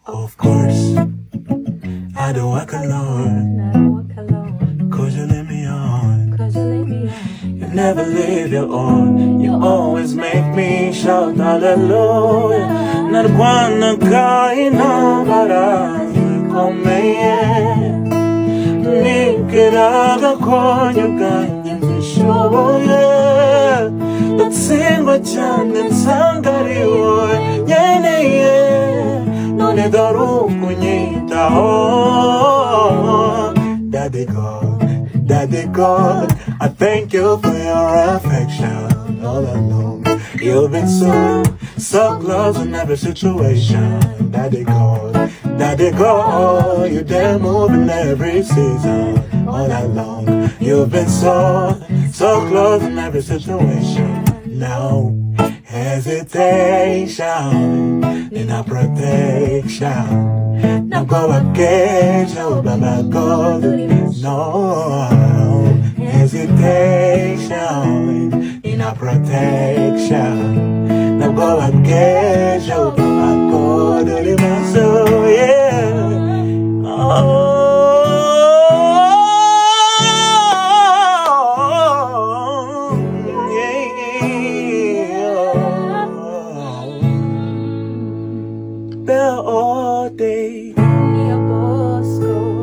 Of course, I don't walk alone. Cause you lead me on. You never leave your own. You always make me shout hallelujah. Not wanna kaina bara komeye. Nikiraga konyo ganye mishoboye. Natsingwa cyane nsangariwe nyeneye. None daru kunyitaho. Daddy God, I thank you for your affection all along. You've been so close in every situation. Daddy God, you dare move in every season all along. You've been so close in every situation. No hesitation in our protection. Now go and get your Baba God. No hesitation in our protection. Now go and get your